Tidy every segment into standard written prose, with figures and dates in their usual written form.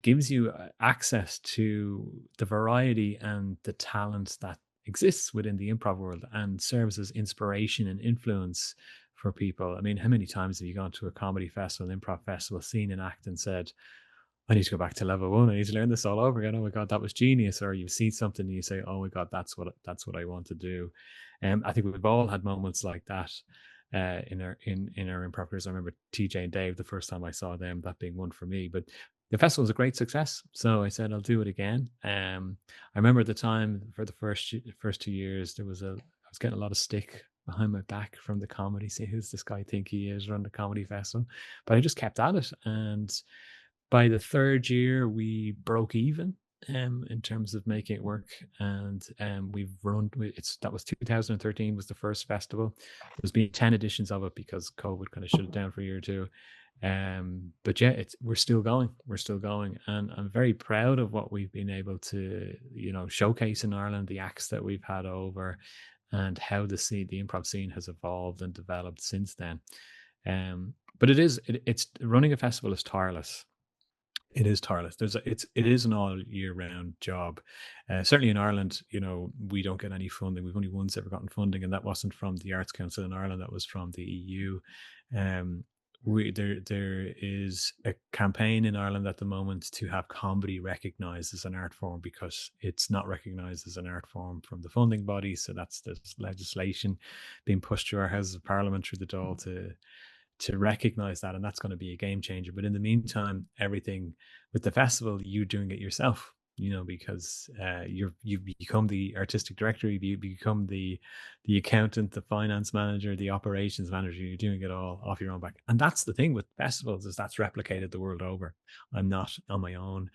gives you access to the variety and the talent that exists within the improv world and serves as inspiration and influence for people. I mean, how many times have you gone to a comedy festival, improv festival, seen an act and said, I need to go back to level one. I need to learn this all over again. Oh my God, that was genius. Or you see something and you say, oh my God, that's what I want to do. I think we've all had moments like that in our improv careers. I remember TJ and Dave the first time I saw them, that being one for me. But the festival was a great success. So I said I'll do it again. I remember at the time for the first 2 years, I was getting a lot of stick behind my back from the comedy. See, who's this guy think he is, run the comedy festival? But I just kept at it, and by the third year, we broke even in terms of making it work, and we've run. That was 2013 was the first festival. There's been 10 editions of it because COVID kind of shut it down for a year or two. But yeah, we're still going. We're still going, and I'm very proud of what we've been able to, showcase in Ireland, the acts that we've had over, and how the improv scene has evolved and developed since then. But it's running a festival is tireless. It is tireless. It is an all year round job. Certainly in Ireland, we don't get any funding. We've only once ever gotten funding, and that wasn't from the Arts Council in Ireland. That was from the EU. Um, there is a campaign in Ireland at the moment to have comedy recognised as an art form, because it's not recognised as an art form from the funding body. So that's the legislation being pushed through our Houses of Parliament through the Dáil to recognize that, and that's going to be a game changer. But in the meantime, everything with the festival, you doing it yourself, because you've become the artistic director, you become the accountant, the finance manager, the operations manager. You're doing it all off your own back, and that's the thing with festivals, is that's replicated the world over. I'm not on my own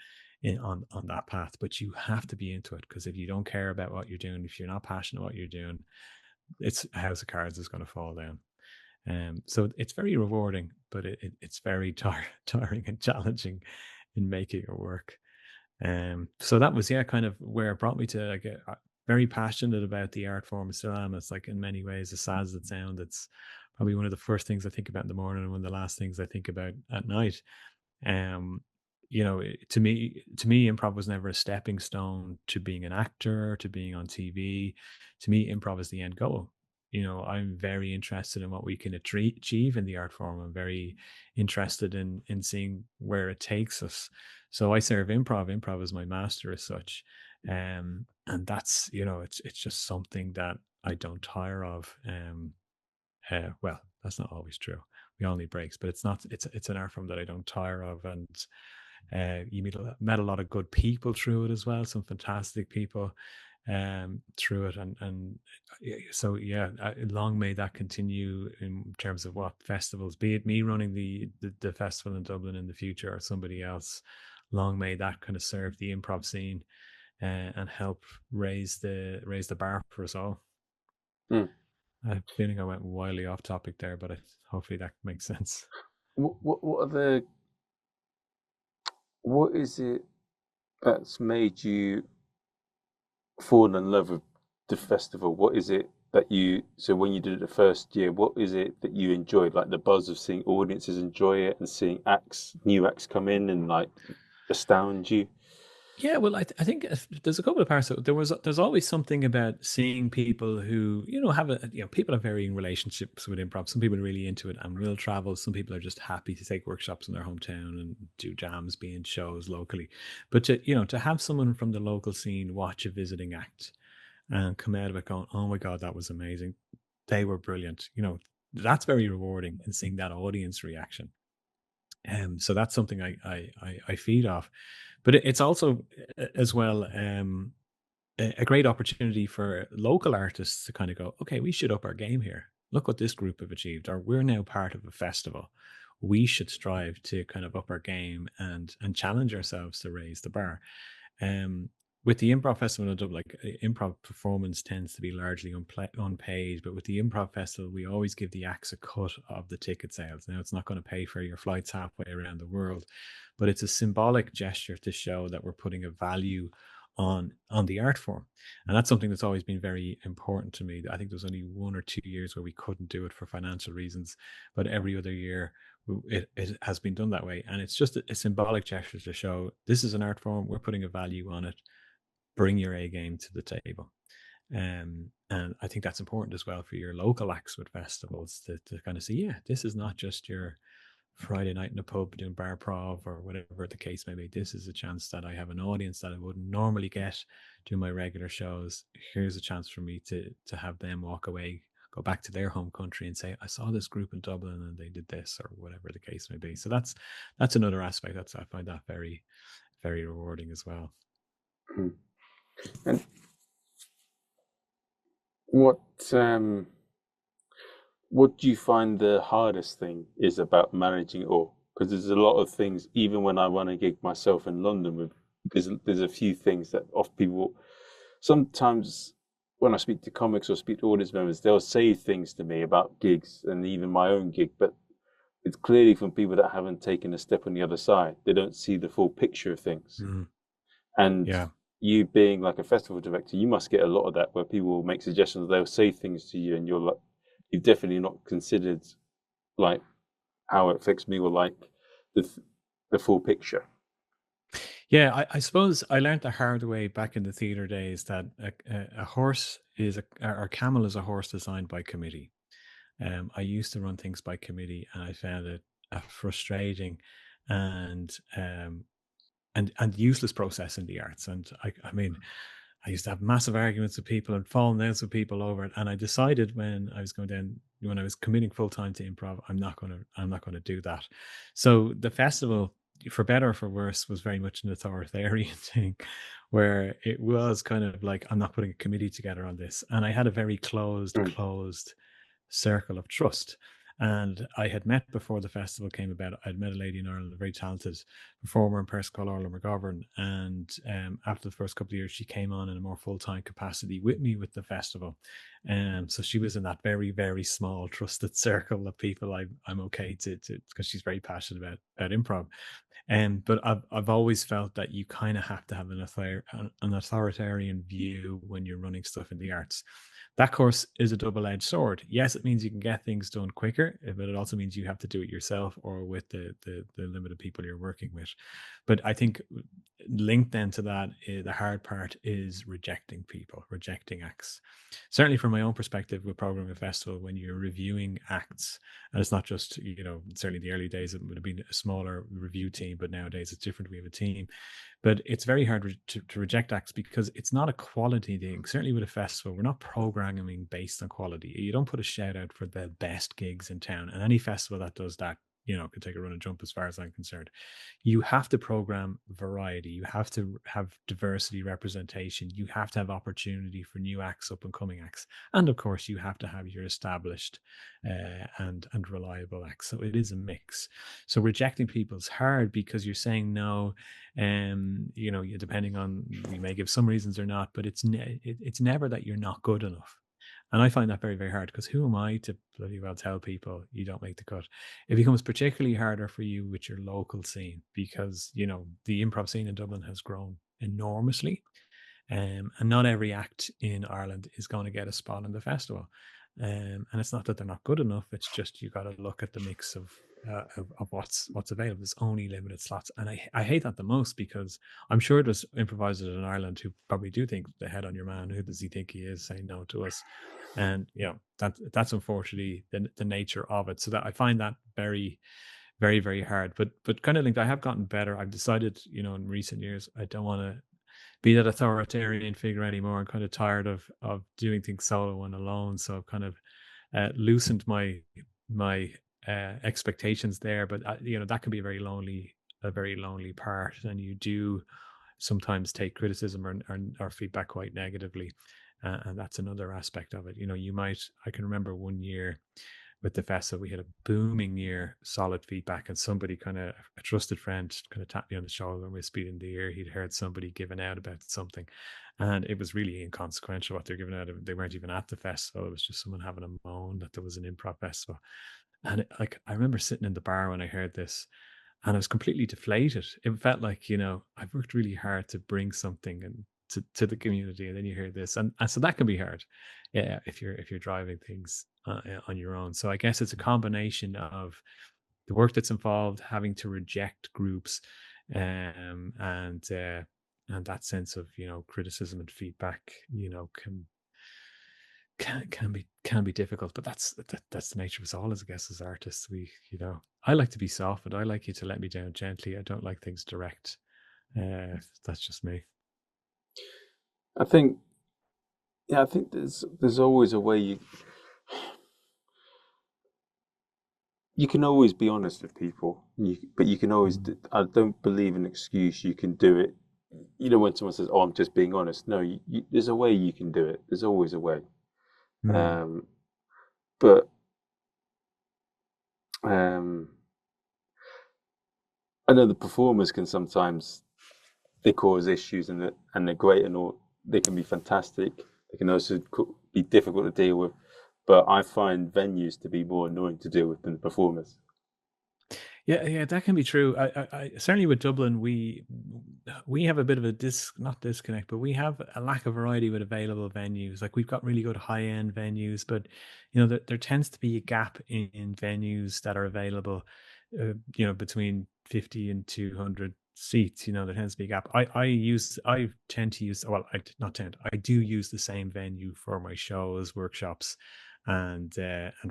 on that path, but you have to be into it, because if you don't care about what you're doing, if you're not passionate what you're doing, it's a house of cards is going to fall down. So it's very rewarding, but it's very tiring and challenging in making it work. So that was, yeah, kind of where it brought me to. I get very passionate about the art form. I still am. It's like, in many ways, as sad as it sounds, it's probably one of the first things I think about in the morning and one of the last things I think about at night. Um, to me, improv was never a stepping stone to being an actor, to being on TV. To me, improv is the end goal. I'm very interested in what we can achieve in the art form. I'm very interested in seeing where it takes us. So I serve improv. Improv is my master as such, and that's, it's just something that I don't tire of. Well, that's not always true. We all need breaks, but it's not. It's an art form that I don't tire of, and you met a lot of good people through it as well. Some fantastic people through it, and so yeah, long may that continue in terms of what festivals, be it me running the festival in Dublin in the future or somebody else. Long may that kind of serve the improv scene and help raise the bar for us all. Mm. I'm feeling I went wildly off topic there, but hopefully that makes sense. What is it that's made you fall in love with the festival? What is it that so when you did it the first year, what is it that you enjoyed? Like the buzz of seeing audiences enjoy it and seeing new acts come in and like astound you? Yeah, well, I think there's a couple of parts. There's always something about seeing people who, people have varying relationships with improv. Some people are really into it and will travel. Some people are just happy to take workshops in their hometown and do jams, be in shows locally. But to have someone from the local scene watch a visiting act and come out of it going, "Oh my God, that was amazing. They were brilliant." That's very rewarding, and seeing that audience reaction. So that's something I feed off, but it's also as well a great opportunity for local artists to kind of go, okay, we should up our game here. Look what this group have achieved, or we're now part of a festival. We should strive to kind of up our game and challenge ourselves to raise the bar. Um, with the improv festival in Dublin, like improv performance tends to be largely unpaid, but with the improv festival, we always give the acts a cut of the ticket sales. Now, it's not going to pay for your flights halfway around the world, but it's a symbolic gesture to show that we're putting a value on the art form. And that's something that's always been very important to me. I think there was only 1 or 2 years where we couldn't do it for financial reasons, but every other year it has been done that way. And it's just a symbolic gesture to show this is an art form, we're putting a value on it, bring your A game to the table. And I think that's important as well for your local acts with festivals to kind of see, yeah, this is not just your Friday night in a pub doing bar prov or whatever the case may be. This is a chance that I have an audience that I wouldn't normally get doing my regular shows. Here's a chance for me to have them walk away, go back to their home country and say, I saw this group in Dublin and they did this or whatever the case may be. So that's another aspect. That's I find that very, very rewarding as well. Mm. And what um, what do you find the hardest thing is about managing it all? Because there's a lot of things, even when I run a gig myself in London, with there's a few things that off people. Sometimes when I speak to comics or speak to audience members, they'll say things to me about gigs and even my own gig, but it's clearly from people that haven't taken a step on the other side. They don't see the full picture of things. Mhm. And Yeah. you being like a festival director, you must get a lot of that where people will make suggestions, they'll say things to you, and you're like, you've definitely not considered like how it affects me or like the the full picture. Yeah, I suppose I learned the hard way back in the theater days that a horse is or camel is a horse designed by committee. I used to run things by committee, and I found it a frustrating and and useless process in the arts. And I mean, I used to have massive arguments with people and falling out with people over it. And I decided when I was committing full time to improv, I'm not gonna do that. So the festival, for better or for worse, was very much an authoritarian thing, where it was kind of like I'm not putting a committee together on this, and I had a very Mm, closed circle of trust. And I had met before the festival came about. I'd met a lady in Ireland, a very talented performer and person called Orla McGovern. And after the first couple of years, she came on in a more full time capacity with me with the festival. And so she was in that very, very small, trusted circle of people I'm okay to, because she's very passionate about improv. But I've always felt that you kind of have to have an authoritarian view when you're running stuff in the arts. That course is a double-edged sword. Yes, it means you can get things done quicker, but it also means you have to do it yourself or with the limited people you're working with. But I think linked then to that, the hard part is rejecting people, rejecting acts. Certainly, from my own perspective, with programming a festival, when you're reviewing acts, and it's not just, certainly the early days, it would have been a smaller review team, but nowadays it's different. We have a team, but it's very hard to reject acts because it's not a quality thing. Certainly with a festival, we're not programming based on quality. You don't put a shout out for the best gigs in town, and any festival that does that, could take a run and jump as far as I'm concerned. You have to program variety. You have to have diversity representation. You have to have opportunity for new acts, up and coming acts, and of course, you have to have your established and reliable acts. So it is a mix. So rejecting people is hard because you're saying no, depending on, you may give some reasons or not, but it's never that you're not good enough. And I find that very, very hard because who am I to bloody well tell people you don't make the cut? It becomes particularly harder for you with your local scene because, the improv scene in Dublin has grown enormously. And not every act in Ireland is going to get a spot in the festival. And it's not that they're not good enough. It's just you got to look at the mix of what's available. There's only limited slots, and I hate that the most because I'm sure there's improvisers in Ireland who probably do think the head on your man. Who does he think he is saying no to us? And that's unfortunately the nature of it. So that I find that very, very, very hard. But kind of think I have gotten better. I've decided, in recent years, I don't want to be that authoritarian figure anymore. I'm kind of tired of doing things solo and alone. So I've kind of loosened my expectations there. But that can be a very lonely part, and you do sometimes take criticism or feedback quite negatively. And that's another aspect of it. I can remember one year with the festival, we had a booming year, solid feedback, and somebody a trusted friend kind of tapped me on the shoulder and whispered in the ear. He'd heard somebody giving out about something, and it was really inconsequential what they're giving out. They weren't even at the festival. It was just someone having a moan that there was an improv festival. And I remember sitting in the bar when I heard this, and I was completely deflated. It felt like, I've worked really hard to bring something, and to the community, and then you hear this, and so that can be hard, yeah, if you're driving things on your own. So I guess it's a combination of the work that's involved, having to reject groups, and that sense of criticism and feedback, can be difficult. But that's the nature of us all, as I guess, as artists. I like to be softened. I like you to let me down gently. I don't like things direct. That's just me. I think, yeah, I think there's always a way you can always be honest with people, but you can always. Mm. I don't believe in excuse. You can do it. When someone says, "Oh, I'm just being honest," no, there's a way you can do it. There's always a way. Mm. Um, but um, I know the performers can sometimes they cause issues, and they're great and all. They can be fantastic. They can also be difficult to deal with. But I find venues to be more annoying to deal with than performers. Yeah, yeah, that can be true. I certainly with Dublin, we have a bit of a not disconnect, but we have a lack of variety with available venues. Like we've got really good high end venues, but there tends to be a gap in venues that are available. Between 50 and 200 seats. There tends to be a gap. I tend to use, well, not tend, I do use the same venue for my shows, workshops, and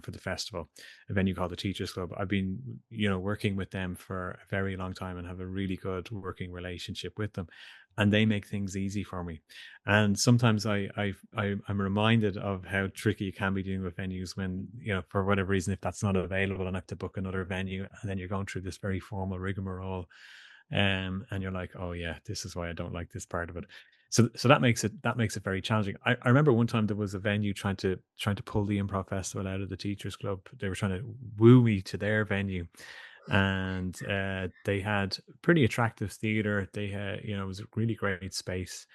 for the festival, a venue called the Teachers Club. I've been, working with them for a very long time and have a really good working relationship with them, and they make things easy for me. And sometimes I'm reminded of how tricky it can be dealing with venues when, for whatever reason, if that's not available and I have to book another venue, and then you're going through this very formal rigmarole, and you're like, oh yeah, this is why I don't like this part of it. So that makes it very challenging. I remember one time there was a venue trying to pull the improv festival out of the Teachers Club. They were trying to woo me to their venue, and they had pretty attractive theater. They had, it was a really great space,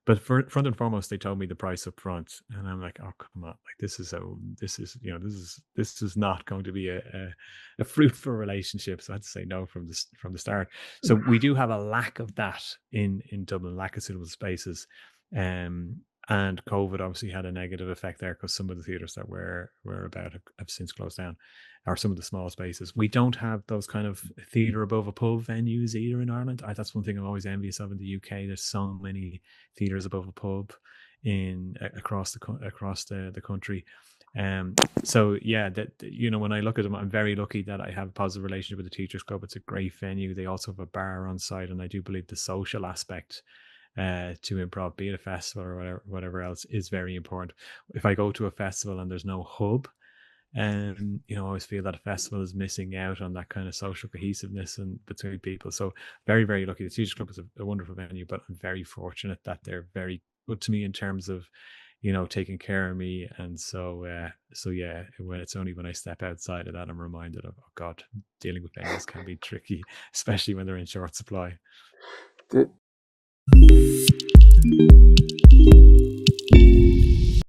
but for front and foremost, they told me the price up front, and I'm like, "Oh, come on! Like this is not going to be a fruitful relationship." So I had to say no from the start. So we do have a lack of that in Dublin, lack of suitable spaces, um, and COVID obviously had a negative effect there because some of the theatres that were about have since closed down, or some of the small spaces. We don't have those kind of theatre above a pub venues either in Ireland. That's one thing I'm always envious of in the UK. There's so many theaters above a pub across the country. So yeah, when I look at them, I'm very lucky that I have a positive relationship with the Teachers Club. It's a great venue. They also have a bar on site, and I do believe the social aspect to improv, be it a festival or whatever else, is very important. If I go to a festival and there's no hub, and I always feel that a festival is missing out on that kind of social cohesiveness and between people. So very, very lucky. The Teachers Club is a wonderful venue, but I'm very fortunate that they're very good to me in terms of taking care of me. And so yeah, when I step outside of that, I'm reminded of, oh God, dealing with venues can be tricky, especially when they're in short supply. The,